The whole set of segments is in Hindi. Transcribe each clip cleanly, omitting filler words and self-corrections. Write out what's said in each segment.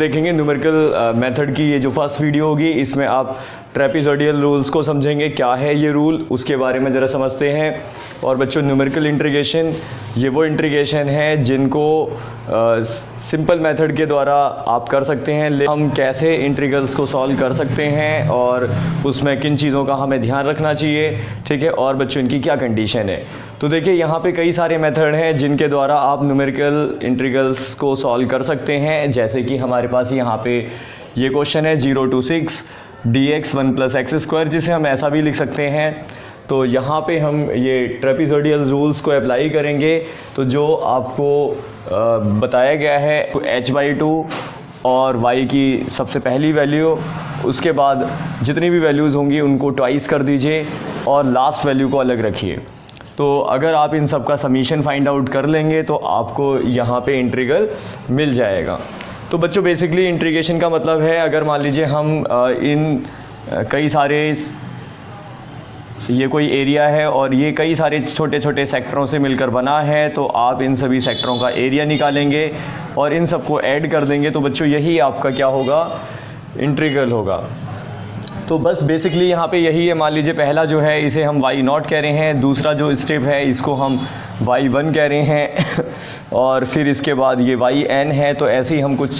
देखेंगे न्यूमेरिकल मेथड की ये जो फर्स्ट वीडियो होगी, इसमें आप ट्रेपेजोइडल रूल्स को समझेंगे, क्या है ये रूल उसके बारे में ज़रा समझते हैं। और बच्चों न्यूमेरिकल इंटीग्रेशन ये वो इंटीग्रेशन है जिनको सिंपल मेथड के द्वारा आप कर सकते हैं। हम कैसे इंटीग्रल्स को सॉल्व कर सकते हैं और उसमें किन चीज़ों का हमें ध्यान रखना चाहिए, ठीक है, और बच्चों इनकी क्या कंडीशन है। तो देखिए यहाँ पे कई सारे मेथड हैं जिनके द्वारा आप न्यूमेरिकल इंटीग्रल्स को सॉल्व कर सकते हैं। जैसे कि हमारे पास यहाँ पे ये क्वेश्चन है 0 to 6 dx 1 + x², जिसे हम ऐसा भी लिख सकते हैं। तो यहाँ पे हम ये ट्रेपेजोइडल रूल्स को अप्लाई करेंगे। तो जो आपको बताया गया है h/2 और y की सबसे पहली वैल्यू, उसके बाद जितनी भी वैल्यूज़ होंगी उनको ट्वाइस कर दीजिए और लास्ट वैल्यू को अलग रखिए। तो अगर आप इन सब का समीशन फाइंड आउट कर लेंगे तो आपको यहाँ पे इंटीग्रल मिल जाएगा। तो बच्चों बेसिकली इंटीग्रेशन का मतलब है, अगर मान लीजिए हम इन कई सारे ये कोई एरिया है और ये कई सारे छोटे छोटे सेक्टरों से मिलकर बना है, तो आप इन सभी सेक्टरों का एरिया निकालेंगे और इन सबको ऐड कर देंगे। तो बच्चों यही आपका क्या होगा, इंटीग्रल होगा। तो बस बेसिकली यहाँ पे यही है। मान लीजिए पहला जो है इसे हम y0 कह रहे हैं, दूसरा जो स्टेप है इसको हम y1 कह रहे हैं और फिर इसके बाद ये yn है। तो ऐसे ही हम कुछ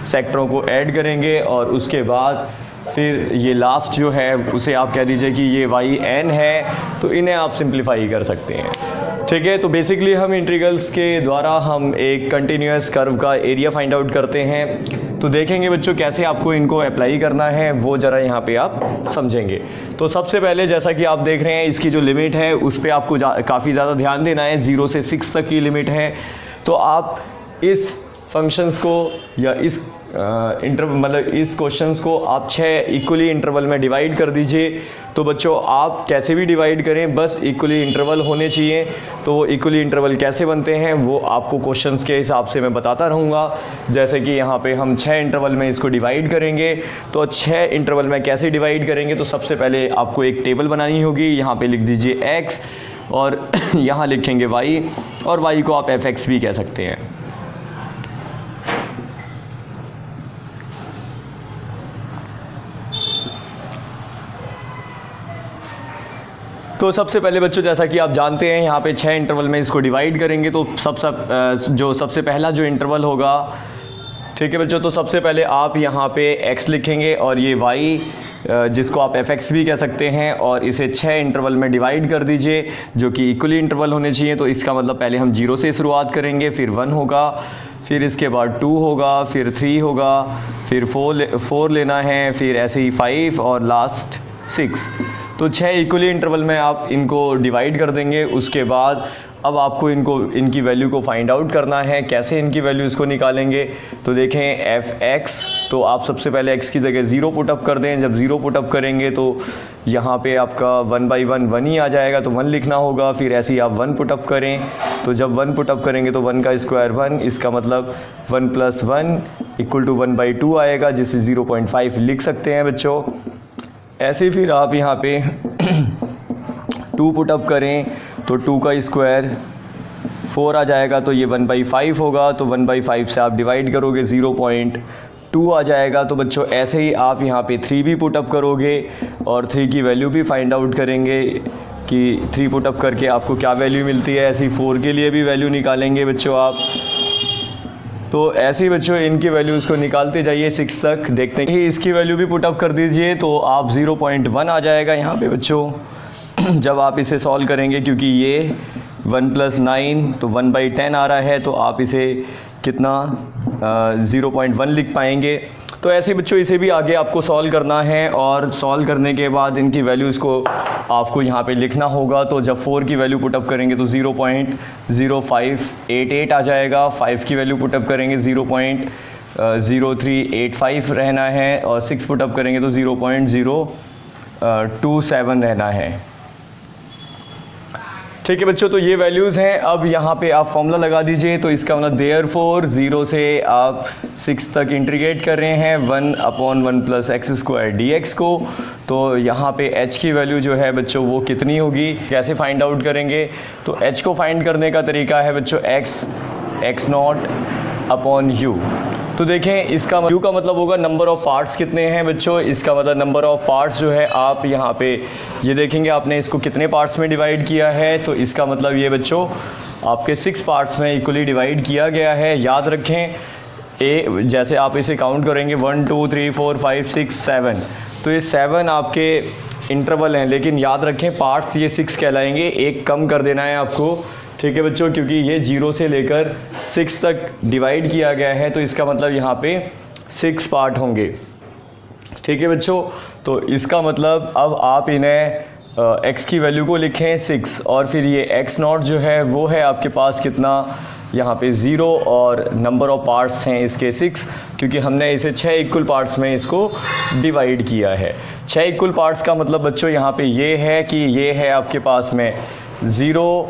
सेक्टरों को ऐड करेंगे और उसके बाद फिर ये लास्ट जो है उसे आप कह दीजिए कि ये yn है। तो इन्हें आप सिंप्लीफाई कर सकते हैं, ठीक है। तो बेसिकली हम इंटीग्रल्स के द्वारा हम एक कंटिन्यूस कर्व का एरिया फाइंड आउट करते हैं। तो देखेंगे बच्चों कैसे आपको इनको अप्लाई करना है, वो ज़रा यहाँ पे आप समझेंगे। तो सबसे पहले जैसा कि आप देख रहे हैं इसकी जो लिमिट है उस पर आपको काफ़ी ज़्यादा ध्यान देना है। 0 से 6 तक की लिमिट है। तो आप इस फंक्शंस को या इस मतलब इस क्वेश्चंस को आप 6 इक्वली इंटरवल में डिवाइड कर दीजिए। तो बच्चों आप कैसे भी डिवाइड करें, बस इक्वली इंटरवल होने चाहिए। तो वो इक्वली इंटरवल कैसे बनते हैं वो आपको क्वेश्चंस के हिसाब से मैं बताता रहूँगा। जैसे कि यहाँ पे हम 6 इंटरवल में इसको डिवाइड करेंगे। तो 6 इंटरवल में कैसे डिवाइड करेंगे, तो सबसे पहले आपको एक टेबल बनानी होगी। यहाँ पर लिख दीजिए x और यहाँ लिखेंगे y, और y को आप fx भी कह सकते हैं। तो सबसे पहले बच्चों जैसा कि आप जानते हैं यहाँ पे 6 इंटरवल में इसको डिवाइड करेंगे। तो सबसे पहला जो इंटरवल होगा, ठीक है बच्चों, तो सबसे पहले आप यहाँ पे x लिखेंगे और ये y जिसको आप fx भी कह सकते हैं, और इसे 6 इंटरवल में डिवाइड कर दीजिए जो कि इक्वली इंटरवल होने चाहिए। तो इसका मतलब पहले हम 0 से शुरुआत करेंगे, फिर 1 होगा, फिर इसके बाद 2 होगा, फिर 3 होगा, फिर 4 लेना है, फिर ऐसे ही 5 और लास्ट 6। तो 6 इक्वली इंटरवल में आप इनको डिवाइड कर देंगे। उसके बाद अब आपको इनकी वैल्यू को फाइंड आउट करना है। कैसे इनकी वैल्यूज़ को निकालेंगे, तो देखें fx, तो आप सबसे पहले x की जगह 0 पुटअप कर दें। जब 0 पुटअप करेंगे तो यहाँ पे आपका 1/1 1 ही आ जाएगा, तो 1 लिखना होगा। फिर ऐसे ही आप 1 पुटअप करें। तो जब 1 पुटअप करेंगे तो 1 का स्क्वायर 1, इसका मतलब 1 + 1 = 1/2 आएगा, जिसे 0.5 लिख सकते हैं बच्चों। ऐसे फिर आप यहाँ पे 2 पुटअप करें तो 2 का स्क्वायर 4 आ जाएगा, तो ये 1/5 होगा। तो 1/5 से आप डिवाइड करोगे 0.2 आ जाएगा। तो बच्चों ऐसे ही आप यहाँ पे 3 भी पुटअप करोगे और 3 की वैल्यू भी फाइंड आउट करेंगे कि 3 पुटअप करके आपको क्या वैल्यू मिलती है। ऐसे ही 4 के लिए भी वैल्यू निकालेंगे बच्चों आप। तो ऐसे ही बच्चों इनकी वैल्यूज़ को निकालते जाइए 6 तक। देखते हैं इसकी वैल्यू भी पुटअप कर दीजिए, तो आप 0.1 आ जाएगा यहाँ पे बच्चों। जब आप इसे सॉल्व करेंगे, क्योंकि ये 1 + 9 तो 1/10 आ रहा है, तो आप इसे कितना 0.1 लिख पाएंगे। तो ऐसे बच्चों इसे भी आगे आपको सॉल्व करना है, और सॉल्व करने के बाद इनकी वैल्यूज़ को आपको यहाँ पे लिखना होगा। तो जब 4 की वैल्यू पुटअप करेंगे तो 0.0588 आ जाएगा। 5 की वैल्यू पुटअप करेंगे 0.0385 रहना है, और 6 पुटअप करेंगे तो 0.027 रहना है, ठीक है बच्चों। तो ये वैल्यूज़ हैं। अब यहाँ पे आप फॉर्मूला लगा दीजिए। तो इसका मतलब देयरफॉर 0 से आप 6 तक इंटीग्रेट कर रहे हैं 1/1 + x² dx को। तो यहाँ पे h की वैल्यू जो है बच्चों वो कितनी होगी, कैसे फाइंड आउट करेंगे। तो h को फाइंड करने का तरीका है बच्चों, x x not upon you. तो देखें इसका यू का मतलब होगा नंबर ऑफ़ पार्ट्स कितने हैं बच्चों, इसका मतलब नंबर ऑफ़ पार्ट्स जो है आप यहाँ पे ये देखेंगे आपने इसको कितने पार्ट्स में डिवाइड किया है, तो इसका मतलब ये बच्चों आपके 6 पार्ट्स में इक्वली डिवाइड किया गया है। याद रखें जैसे आप इसे काउंट करेंगे 1 2 3 4 5 6 7, तो ये 7 आपके इंटरवल हैं, लेकिन याद रखें पार्ट्स ये 6 कहलाएंगे, एक कम कर देना है आपको, ठीक है बच्चों, क्योंकि ये 0 से लेकर 6 तक डिवाइड किया गया है, तो इसका मतलब यहाँ पे 6 पार्ट होंगे, ठीक है बच्चों। तो इसका मतलब अब आप इन्हें x की वैल्यू को लिखें 6 और फिर ये x नॉट जो है वो है आपके पास कितना यहाँ पे 0 और नंबर ऑफ़ पार्ट्स हैं इसके 6, क्योंकि हमने इसे 6 इक्वल पार्ट्स में इसको डिवाइड किया है। 6 इक्वल पार्ट्स का मतलब बच्चों यहाँ पे ये है कि ये है आपके पास में 0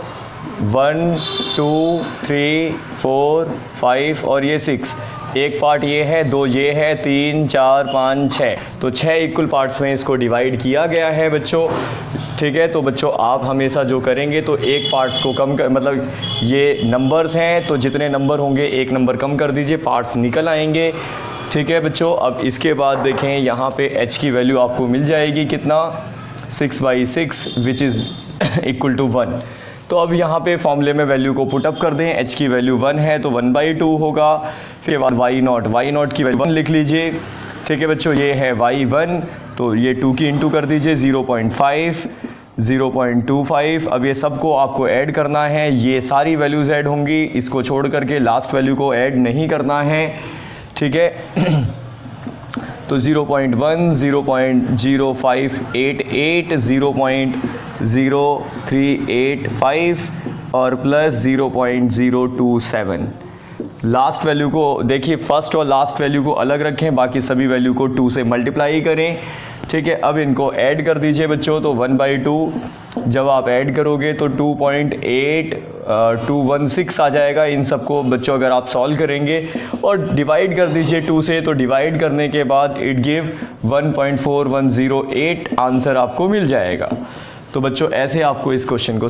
1 2 3 4 5 और ये 6, एक पार्ट ये है, 2 ये है, 3 4 5 6, तो 6 इक्वल पार्ट्स में इसको डिवाइड किया गया है बच्चों, ठीक है। तो बच्चों आप हमेशा जो करेंगे तो एक पार्ट्स को कम कर, मतलब ये नंबर्स हैं तो जितने नंबर होंगे एक नंबर कम कर दीजिए, पार्ट्स निकल आएंगे, ठीक है बच्चों। अब इसके बाद देखें यहाँ पे h की वैल्यू आपको मिल जाएगी कितना 6/6 विच इज़ इक्वल टू 1। तो अब यहाँ पे फॉर्मूले में वैल्यू को पुटअप कर दें, h की वैल्यू 1 है तो 1/2 होगा, फिर बाद y नॉट की वैल्यू 1 लिख लीजिए, ठीक है बच्चों। ये है y1 तो ये 2 की इंटू कर दीजिए 0.5 0.25। अब ये सबको आपको ऐड करना है, ये सारी वैल्यूज़ ऐड होंगी, इसको छोड़ करके लास्ट वैल्यू को ऐड नहीं करना है, ठीक है। तो 0.1 0.0588 0.0385 और प्लस 0.027। लास्ट वैल्यू को देखिए, फर्स्ट और लास्ट वैल्यू को अलग रखें, बाकी सभी वैल्यू को 2 से मल्टीप्लाई करें, ठीक है। अब इनको ऐड कर दीजिए बच्चों, तो 1/2 जब आप ऐड करोगे तो 2.8216 आ जाएगा इन सबको बच्चों, अगर आप सॉल्व करेंगे और डिवाइड कर दीजिए 2 से, तो डिवाइड करने के बाद इट गिव 1.4108 आंसर आपको मिल जाएगा। तो बच्चों ऐसे आपको इस क्वेश्चन को